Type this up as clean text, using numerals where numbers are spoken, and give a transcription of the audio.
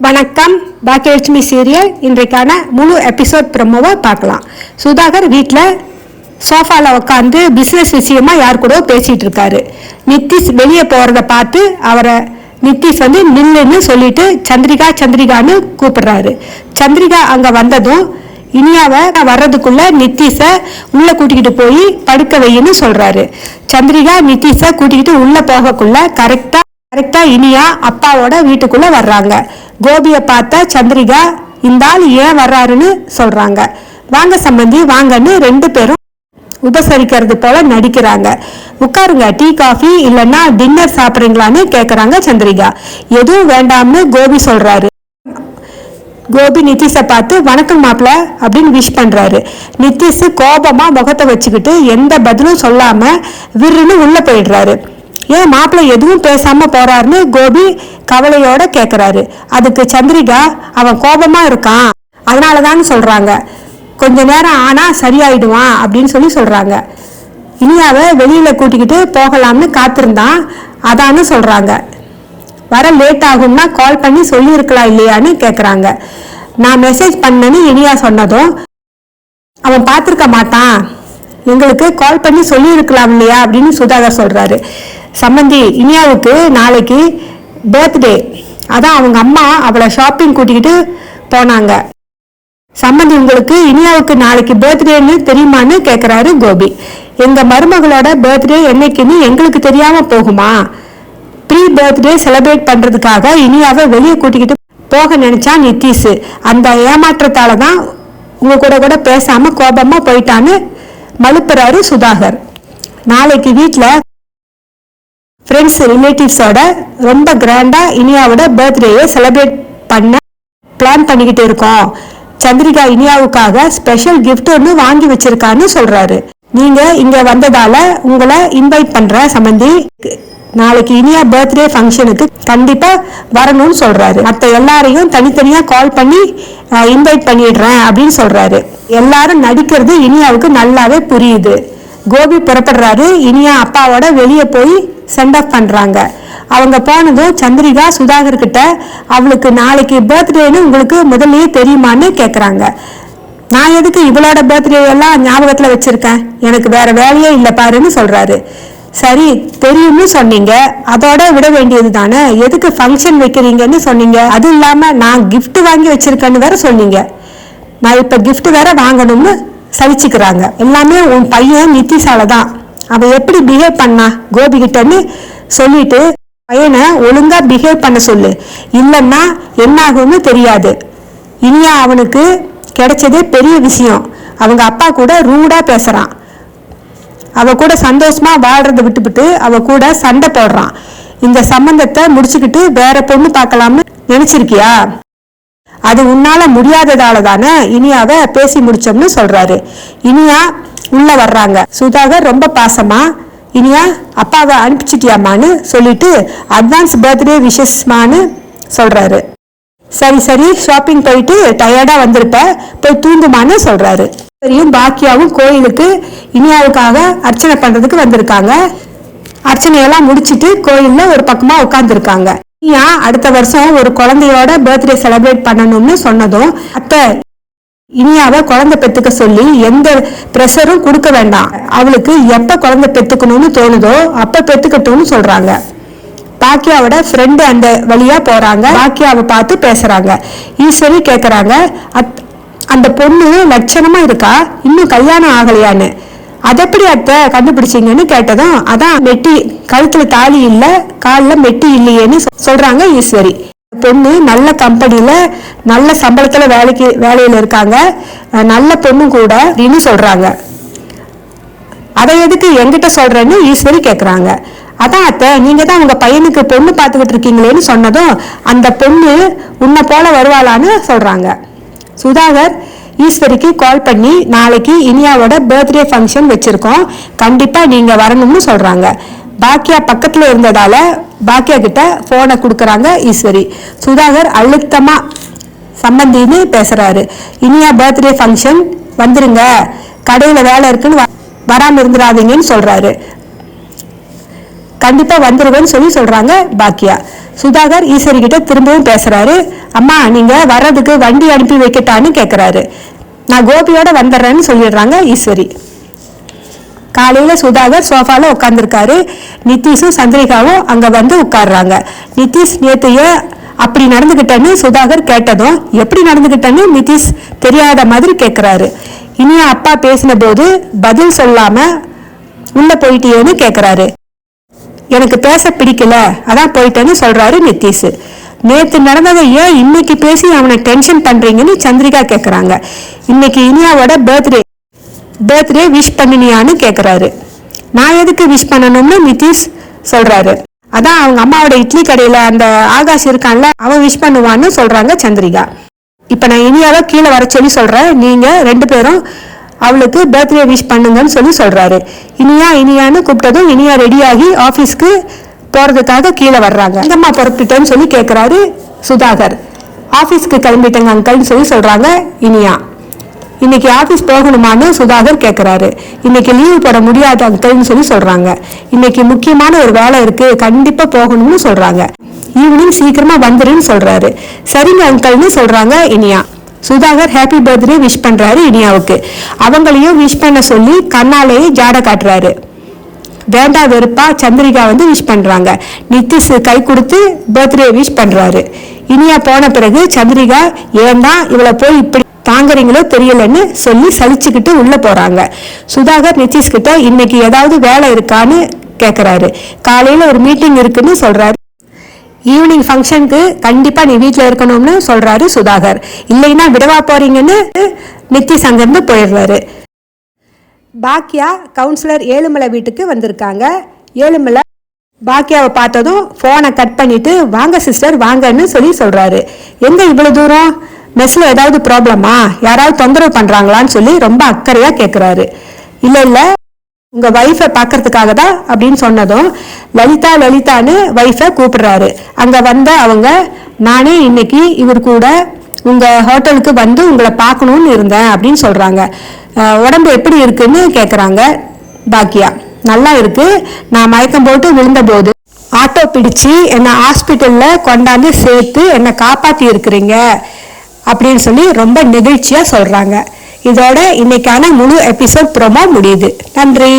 வணக்கம். பாக்கியலட்சுமி சீரியல் இன்றைக்கான முழு எபிசோட் ப்ரோமோவை பார்க்கலாம். சுதாகர் வீட்டில் சோஃபாவில் உட்காந்து பிஸ்னஸ் விஷயமா யார் கூட பேசிட்டு இருக்காரு. நித்திஷ் வெளியே போகிறத பார்த்து அவரை நித்திஷ் நில்லுன்னு சொல்லிட்டு சந்திரிகா சந்திரிகான்னு கூப்பிடுறாரு. சந்திரிகா அங்கே வந்ததும் இனியாவை வர்றதுக்குள்ள நித்திஷை உள்ள கூட்டிக்கிட்டு போய் படுக்க வைன்னு சொல்றாரு. சந்திரிகா நித்திஷை கூட்டிக்கிட்டு உள்ள போகக்குள்ள கரெக்டா இனியா அப்பாவோட வீட்டுக்குள்ள வர்றாங்க. கோபியை பார்த்த சந்திரிகா இந்த ஆள் ஏன் வர்றாருன்னு சொல்றாங்க. வாங்க சம்பந்தி வாங்கன்னு ரெண்டு பேரும் உபசரிக்கிறது போல நடிக்கிறாங்க. உட்காருங்க, டீ காஃபி இல்லைன்னா டின்னர் சாப்பிட்றீங்களான்னு கேட்குறாங்க சந்திரிகா. எதுவும் வேண்டாம்னு கோபி சொல்றாரு. கோபி நிதிஷை பார்த்து வணக்கம் மாப்பிள்ள அப்படின்னு விஷ் பண்றாரு. நிதிஷ் கோபமா முகத்தை வச்சுக்கிட்டு எந்த பதிலும் சொல்லாம விருன்னு உள்ள போயிடுறாரு. ஏன் மாப்பிள்ள எதுவும் பேசாம போறாருன்னு கோபி கவலையோட கேக்குறாரு. அதுக்கு சந்திரிகா அவன் கோபமா இருக்கான் அதனாலதான் சொல்றாங்க, கொஞ்ச நேரம் ஆனா சரியாயிடுவான் அப்படின்னு சொல்றாங்க. இனியாவை வெளியில கூட்டிக்கிட்டு போகலாம்னு காத்திருந்தான் அதான்னு சொல்றாங்க. வர லேட் ஆகும்னா கால் பண்ணி சொல்லி இருக்கலாம் இல்லையான்னு கேக்குறாங்க. நான் மெசேஜ் பண்ணேன்னு இனியா சொன்னதும் அவன் பார்த்திருக்க மாட்டான், எங்களுக்கு கால் பண்ணி சொல்லி இருக்கலாம் இல்லையா அப்படின்னு சுதாகர் சொல்றாரு. சம்பந்தி இனியாவுக்கு நாளைக்கு பர்த்டே, அதான் அவங்க அம்மா அவளை ஷாப்பிங் கூட்டிக்கிட்டு போனாங்க. சம்பந்தி உங்களுக்கு இனியாவுக்கு நாளைக்கு பர்த்டேன்னு தெரியுமான்னு கேட்குறாரு கோபி. எங்க மருமகளோட பர்த்டே என்னைக்குன்னு எங்களுக்கு தெரியாம போகுமா? ப்ரீ பர்த்டே செலிப்ரேட் பண்றதுக்காக இனியாவை வெளியே கூட்டிக்கிட்டு போக நினைச்சா நிதிஷ். அந்த ஏமாற்றத்தால தான் உங்க கூட பேசாம கோபமா போயிட்டான்னு மழுப்புறாரு சுதாகர். நாளைக்கு வீட்டில் ஃப்ரெண்ட்ஸ் ரிலேட்டிவ்ஸோட ரொம்ப கிராண்டா இனியாவோட பர்த்டேயை செலிப்ரேட் பண்ண பிளான் பண்ணிக்கிட்டு இருக்கோம். சந்திரிகா இனியாவுக்காக ஸ்பெஷல் கிஃப்ட் ஒன்று வாங்கி வச்சிருக்கான்னு சொல்றாரு. நீங்க இங்க வந்ததால உங்களை இன்வைட் பண்ற சம்பந்தி. நாளைக்கு இனியா பர்த்டே ஃபங்க்ஷனுக்கு கண்டிப்பா வரணும்னு சொல்றாரு. மற்ற எல்லாரையும் தனித்தனியா கால் பண்ணி இன்வைட் பண்ணிடுறேன் அப்படின்னு சொல்றாரு. எல்லாரும் நடிக்கிறது இனியாவுக்கு நல்லாவே புரியுது. கோபி புறப்படுறாரு. இனியா அப்பாவோட வெளியே போய் சென்ட் ஆஃப் பண்றாங்க. அவங்க போனதும் சந்திரிகா சுதாகர் கிட்ட அவளுக்கு நாளைக்கு பர்த்டேன்னு உங்களுக்கு முதல்லயே தெரியுமான்னு கேக்குறாங்க. நான் எதுக்கு இவளோட பர்த்டே எல்லாம் ஞாபகத்துல வச்சிருக்கேன், எனக்கு வேற வேலையே இல்லை பாருன்னு சொல்றாரு. சரி தெரியும்னு சொன்னீங்க, அதோட விட வேண்டியது தானே, எதுக்கு ஃபங்க்ஷன் வைக்கிறீங்கன்னு சொன்னீங்க. அது இல்லாம நான் கிஃப்ட் வாங்கி வச்சிருக்கேன்னு வேற சொன்னீங்க. நான் இப்ப கிஃப்ட் வேற வாங்கணும்னு சலிச்சுக்கிறாங்க. எல்லாமே உன் பையன் நித்திஷால தான். அவன் எப்படி பிஹேவ் பண்ணா கோபி கிட்டன்னு சொல்லிட்டு பையனை ஒழுங்கா பிஹேவ் பண்ண சொல்லு, இல்லைன்னா என்ன ஆகும்னு தெரியாது. இனியா அவனுக்கு கிடைச்சதே பெரிய விஷயம். அவங்க அப்பா கூட ரூடா பேசுறான். அவ கூட சந்தோஷமா வாழ்றத விட்டுவிட்டு அவ கூட சண்டை போடுறான். இந்த சம்பந்தத்தை முடிச்சுக்கிட்டு வேற பொண்ணு பார்க்கலாம்னு நினைச்சிருக்கியா? அது உன்னால முடியாததால தானே இனியாவை பேசி முடிச்சோம்னு சொல்றாரு. இனியா உள்ள வர்றாங்க. சுதாகர் ரொம்ப பாசமா இனியா அப்பாவை அனுப்பிச்சிட்டியாமான்னு சொல்லிட்டு அட்வான்ஸ் பர்த்டே விஷஸ்மான்னு சொல்றாரு. சரி ஷாப்பிங் போயிட்டு டயர்டா வந்திருப்ப, போய் தூங்குமான்னு சொல்றாரு. சரியும் பாக்கியாவும் கோயிலுக்கு இனியாவுக்காக அர்ச்சனை பண்றதுக்கு வந்திருக்காங்க. அர்ச்சனையெல்லாம் முடிச்சிட்டு கோயில்ல ஒரு பக்கமா உட்கார்ந்துருக்காங்க. இனியா அடுத்த வருஷம் ஒரு குழந்தையோட பர்த்டே செலிப்ரேட் பண்ணணும்னு சொன்னதும் அத்தை இனியாவை குழந்தை பெத்துக்க சொல்லி எந்த ப்ரெஷரும் கொடுக்க வேண்டாம், அவளுக்கு எப்ப குழந்தை பெத்துக்கணும்னு தோணுதோ அப்ப பெத்துக்கட்டும்னு சொல்றாங்க. பாக்கியாவோட ஃப்ரெண்டு அந்த வழியா போறாங்க. பாக்கியாவை பார்த்து பேசுறாங்க. ஈஸ்வரி கேக்குறாங்க, அந்த பொண்ணு லட்சணமா இருக்கா, இன்னும் கல்யாணம் ஆகலையான்னு. அதெப்படி அத்தை கண்டுபிடிச்சிங்கன்னு கேட்டதும் அதான் மெட்டி கழுத்துல தாலி இல்ல காலில் மெட்டி இல்லையேன்னு சொல்றாங்க ஈஸ்வரி. பொண்ணு நல்ல கம்பெனில நல்ல சம்பளத்துல வேலையில இருக்காங்க, நல்ல பொண்ணு கூட அப்படின்னு சொல்றாங்க. அதை எதுக்கு என்கிட்ட சொல்றேன்னு ஈஸ்வரி கேக்குறாங்க. அதான் அத்தை நீங்க தான் உங்க பையனுக்கு பொண்ணு பார்த்துக்கிட்டு இருக்கீங்களேன்னு சொன்னதும் அந்த பொண்ணு உன்னை போல வருவாளான்னு சொல்றாங்க. சுதாகர் ஈஸ்வரிக்கு கால் பண்ணி நாளைக்கு இனியாவோட பர்த்டே ஃபங்க்ஷன் வச்சிருக்கோம், கண்டிப்பா நீங்க வரணும்னு சொல்றாங்க. பாக்கியா பக்கத்துல இருந்ததால பாக்கியா கிட்ட போனை கொடுக்கறாங்க ஈஸ்வரி. சுதாகர் அழுத்தமா சம்பந்தின்னு பேசுறாரு. இனியா பர்த்டே ஃபங்க்ஷன் வந்துருங்க, கடையில வேலை இருக்குன்னு வராம இருந்துடாதீங்கன்னு சொல்றாரு. கண்டிப்பா வந்துருவேன்னு சொல்றாங்க பாக்கியா. சுதாகர் ஈஸ்வரி கிட்ட திரும்பவும் பேசுறாரு. அம்மா நீங்க வர்றதுக்கு வண்டி அனுப்பி வைக்கட்டான்னு கேட்குறாரு. நான் கோபியோட வந்துடுறேன்னு சொல்லிடுறாங்க ஈஸ்வரி. காலையில சுதாகர் சோஃபால உட்காந்துருக்காரு. நிதிஷும் சந்திரிகாவும் அங்க வந்து உட்காடுறாங்க. நிதிஷ் நேத்தைய அப்படி நடந்துகிட்டேன்னு சுதாகர் கேட்டதும் எப்படி நடந்துகிட்டேன்னு நிதிஷ் தெரியாத மாதிரி கேட்கிறாரு. இனியா அப்பா பேசின போது பதில் சொல்லாம உள்ள போயிட்டியேன்னு கேட்கிறாரு. எனக்கு பேச பிடிக்கல அதான் போயிட்டேன்னு சொல்றாரு நிதிஷ். நேத்து நடந்ததை ஏன் இன்னைக்கு பேசி அவனை டென்ஷன் பண்றீங்கன்னு சந்திரிகா கேட்கறாங்க. இன்னைக்கு இனியாவோட பர்த்டே விஷ் பண்ணினியான்னு கேட்குறாரு. நான் எதுக்கு விஷ் பண்ணணும்னு நிதிஷ் சொல்றாரு. அதான் அவங்க அம்மாவோட இட்லி கடையில அந்த ஆகாஷ் இருக்கான்ல அவன் விஷ் பண்ணுவான்னு சொல்றாங்க சந்திரிகா. இப்ப நான் இனியாவை கீழே வர சொல்லி சொல்றேன், நீங்க 2 பேரும் அவளுக்கு பர்த்டே விஷ் பண்ணுங்கன்னு சொல்லி சொல்றாரு. இனியான்னு கூப்பிட்டதும் இனியா ரெடியாகி ஆபீஸ்க்கு போறதுக்காக கீழே வர்றாங்க. எங்கம்மா புறப்பட்டுட்டேன்னு சொல்லி கேட்கிறாரு சுதாகர். ஆபீஸ்க்கு கிளம்பிட்டேங்க அங்கிள்னு சொல்லி சொல்றாங்க இனியா. இன்னைக்கு ஆபீஸ் போகணுமான்னு சுதாகர் கேட்கிறாரு. இன்னைக்கு லீவு போட முடியாது அங்கிள்னு சொல்லி சொல்றாங்க. இன்னைக்கு முக்கியமான ஒரு வேலை இருக்கு, கண்டிப்பா போகணும்னு சொல்றாங்க. ஈவினிங் சீக்கிரமா வந்துருன்னு சொல்றாரு. சரிங்க அங்கிள்னு சொல்றாங்க Iniya. Sudhakar happy birthday wish பண்றாரு இனியாவுக்கு. அவங்களையும் விஷ் பண்ண சொல்லி கண்ணாலேயே ஜாட காட்டுறாரு. வேண்டா வெறுப்பா சந்திரிகா வந்து விஷ் பண்றாங்க. நிதிஷ் கை கொடுத்து பர்த்டே விஷ் பண்றாரு. இனியா போன பிறகு சந்திரிகா ஏன்னா இவளை போய் இப்படி தாங்குறீங்களோ தெரியலன்னு சொல்லி சலிச்சுக்கிட்டு உள்ள போறாங்க. சுதாகர் நிதிஷ் கிட்ட இன்னைக்கு ஏதாவது வேலை இருக்கான்னு கேட்கிறாரு. காலையில ஒரு மீட்டிங் இருக்குன்னு சொல்றாரு. ஈவினிங் ஃபங்க்ஷனுக்கு கண்டிப்பா நீ வீட்டுல இருக்கணும்னு சொல்றாரு சுதாகர். இல்லைன்னா விடவா போறீங்கன்னு நிதிஷ் அங்கிருந்து போயிடுறாரு. பாக்கியா கவுன்சிலர் ஏழுமலை வீட்டுக்கு வந்திருக்காங்க. ஏழுமலை பாக்கியாவை பார்த்ததும் போனை கட் பண்ணிட்டு வாங்க சிஸ்டர் வாங்கன்னு சொல்லி சொல்றாரு. எங்க இவ்வளவு தூரம், மெஸ்ல ஏதாவது ப்ராப்ளமா, யாராவது தொந்தரவு பண்றாங்களான்னு சொல்லி ரொம்ப அக்கறையா கேட்கிறாரு. இல்ல உங்க வைஃபை பாக்கிறதுக்காக தான் அப்படின்னு சொன்னதும் லலிதான்னு வைஃபை கூப்பிடுறாரு. அங்க வந்த அவங்க நானே இன்னைக்கு இவர் கூட உங்க ஹோட்டலுக்கு வந்து உங்களை பார்க்கணும்னு இருந்தேன் அப்படின்னு சொல்றாங்க. உடம்பு எப்படி இருக்குன்னு கேட்குறாங்க பாக்கியா. நல்லா இருக்கு, நான் மயக்கம் போட்டு விழுந்த போது ஆட்டோ பிடிச்சு என்னை ஹாஸ்பிட்டல்ல கொண்டாந்து சேர்த்து என்னை காப்பாத்தி இருக்கிறீங்க அப்படின்னு சொல்லி ரொம்ப நெகிழ்ச்சியா சொல்றாங்க. இதோட இன்னைக்கான முழு எபிசோட் ப்ரோமோ முடியுது. நன்றி.